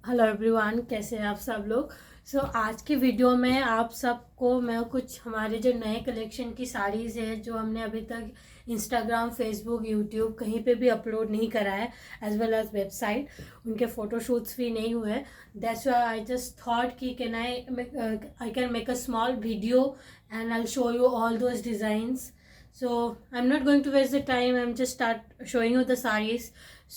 Hello everyone, कैसे हैं आप सब लोग। आज की वीडियो में आप सबको मैं कुछ हमारे जो नए कलेक्शन की साड़ीज़ है जो हमने अभी तक इंस्टाग्राम, फेसबुक, यूट्यूब कहीं पे भी अपलोड नहीं करा है, एज वेल एज वेबसाइट, उनके फ़ोटोशूट्स भी नहीं हुए हैं। That's why I just thought कि can I can make a small video and I show you all those designs. So I'm not going to waste the time. I'm just start showing you the sarees.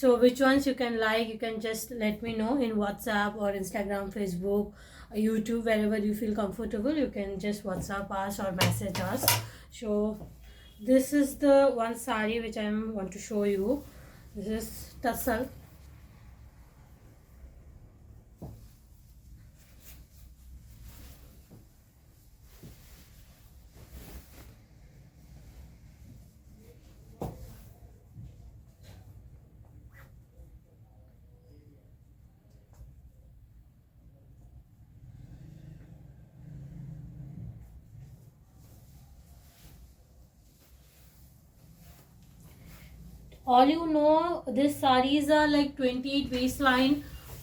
So which ones you can like, you can just let me know in WhatsApp or Instagram, Facebook, YouTube, wherever you feel comfortable. You can just WhatsApp us or message us. So this is the one saree which I want to show you. This is tussle. All you know, these sarees are like 28 waistline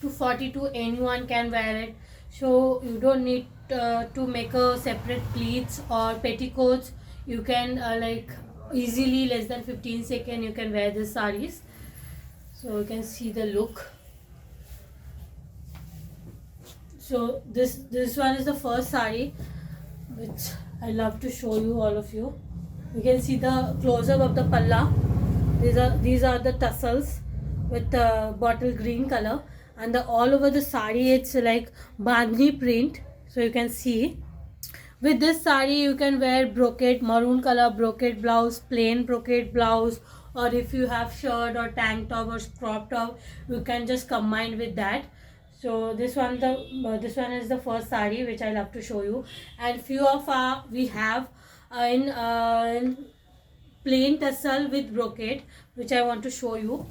to 42. Anyone can wear it. So you don't need to make a separate pleats or petticoats. You can like easily less than 15 seconds you can wear these sarees. So you can see the look. So this one is the first saree which I love to show you, all of you. You can see the close up of the palla. These are the tassels with bottle green color, and all over the saree it's like bandhni print. So you can see with this saree you can wear brocade, maroon color brocade blouse, plain brocade blouse, or if you have shirt or tank top or crop top, you can just combine with that. So this one is the first saree which I love to show you, and few of we have in plain tassel with brocade which I want to show you.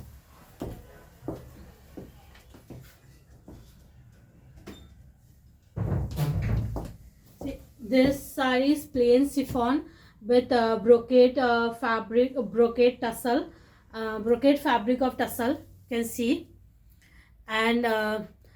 See, this saree is plain chiffon with brocade fabric, brocade tassel, brocade fabric of tassel, you can see. And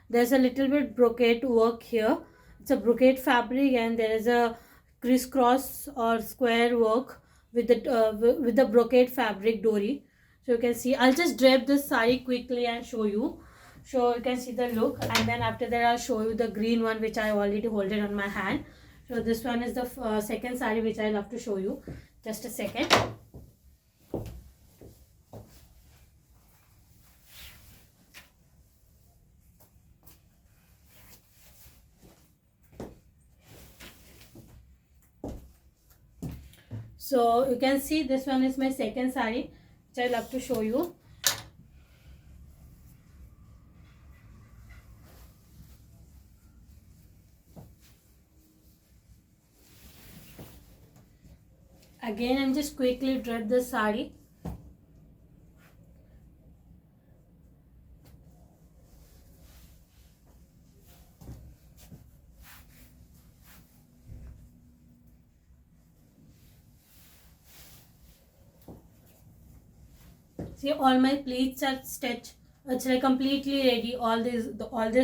there's a little bit brocade work here. It's a brocade fabric and there is a crisscross or square work with the brocade fabric dori. So you can see, I'll just drape this saree quickly and show you. So you can see the look, and then after that I'll show you the green one which I already hold it on my hand. So this one is the second saree which I love to show you. Just a second. So you can see this one is my second saree which I love to show you. Again I'm just quickly drape the saree. See, all my pleats are stitched. It's like completely ready. All these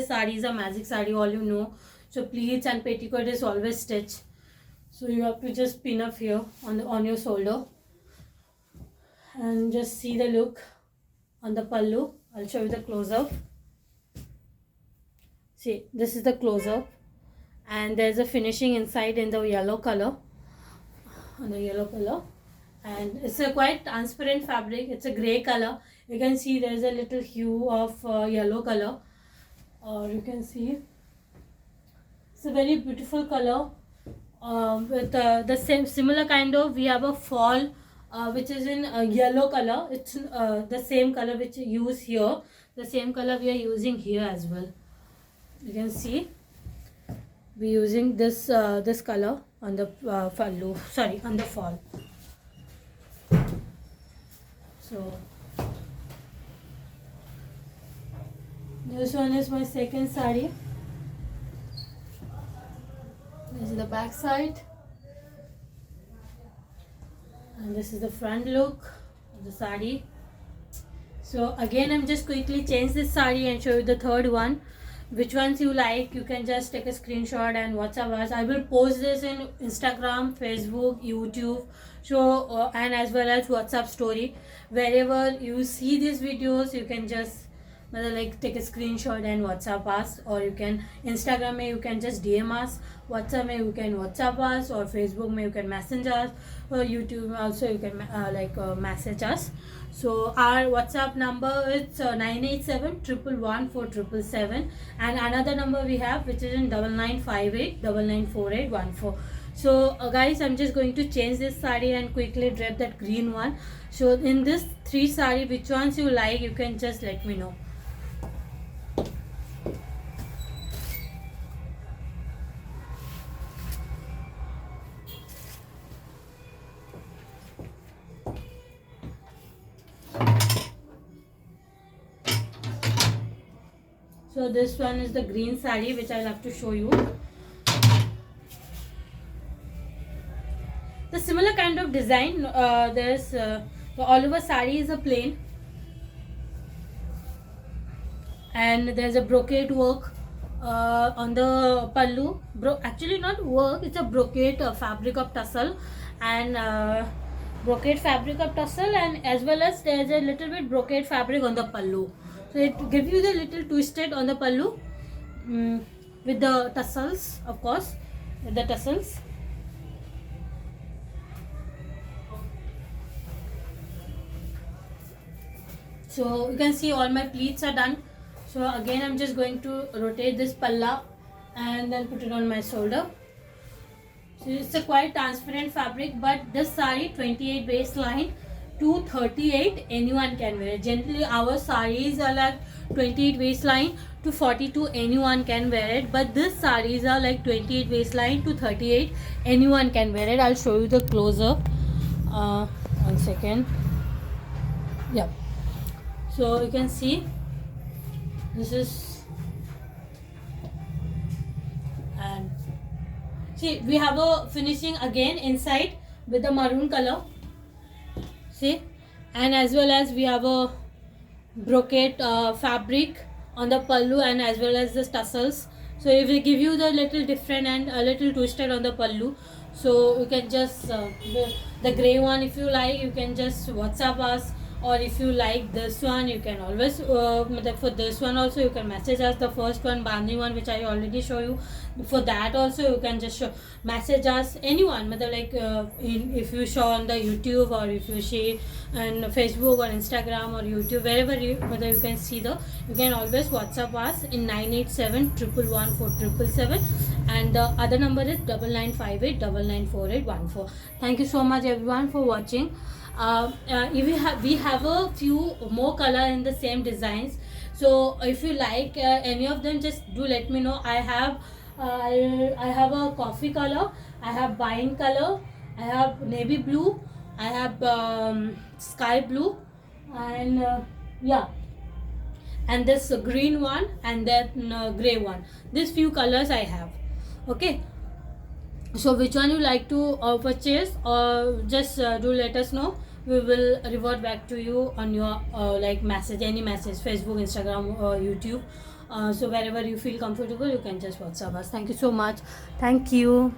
sarees are magic saree, all you know. So pleats and petticoat is always stitched. So you have to just pin up here on your shoulder. And just see the look on the pallu. I'll show you the close-up. See, this is the close-up. And there's a finishing inside in the yellow color. On the yellow color. And it's a quite transparent fabric. It's a gray color. You can see there's a little hue of yellow color, or you can see it's a very beautiful color with the same similar kind of, we have a fall which is in yellow color. It's the same color which you use here, the same color we are using here as well. You can see we're using this this color on the fallu, sorry, on the fall. So this one is my second saree. This is the back side, and this is the front look of the saree. So again I'm just quickly change this saree and show you the third one. which ones you like, you can just take a screenshot and WhatsApp us. I will post this in Instagram, Facebook, YouTube, so and as well as WhatsApp story. Wherever you see these videos, you can just like take a screenshot and WhatsApp us, or you can Instagram में you can just DM us, WhatsApp में you can WhatsApp us, or Facebook में you can message us, or YouTube also you can message us. So our WhatsApp number is 987-111-4777, and another number we have which is in 9958-994814. So guys, I'm just going to change this sari and quickly drape that green one. So in this 3 sari, which ones you like, you can just let me know. So this one is the green sari which I'll have to show you. The similar kind of design, there's the all over sari is a plain, and there's a brocade work on the pallu. Actually not work, it's a brocade fabric of tussle, and brocade fabric of tussle, and as well as there's a little bit brocade fabric on the pallu. So it gives you the little twisted on the pallu with the tussles, of course, with the tussles. So you can see all my pleats are done. So again I'm just going to rotate this palla and then put it on my shoulder. So it's a quite transparent fabric, but this sari 28 waistline to 38 anyone can wear it. Generally our saris are like 28 waistline to 42 anyone can wear it, but this saris are like 28 waistline to 38 anyone can wear it. I'll show you the close up. 1 second. Yeah. So you can see this is, and see we have a finishing again inside with the maroon color. See, and as well as we have a brocade fabric on the pallu, and as well as the tassels. So if we give you the little different and a little twisted on the pallu, so you can just the grey one, if you like, you can just WhatsApp us, or if you like this one, you can always for this one also you can message us. The first one, bandhni one, which I already show you, for that also you can just message us, anyone, like if you show on the YouTube, or if you see on Facebook or Instagram or YouTube, wherever you can see you can always WhatsApp us in 987-111-4777, and the other number is 9958-994814. Thank you so much everyone for watching. If we have a few more color in the same designs, so if you like any of them, just do let me know. I have a coffee color, I have wine color, I have navy blue, I have sky blue, and yeah, and this green one, and then gray one. These few colors I have. Okay, so which one you like to purchase, or just do let us know. We will revert back to you on your message, any message, Facebook, Instagram, or YouTube. So wherever you feel comfortable, you can just WhatsApp us. Thank you so much. Thank you.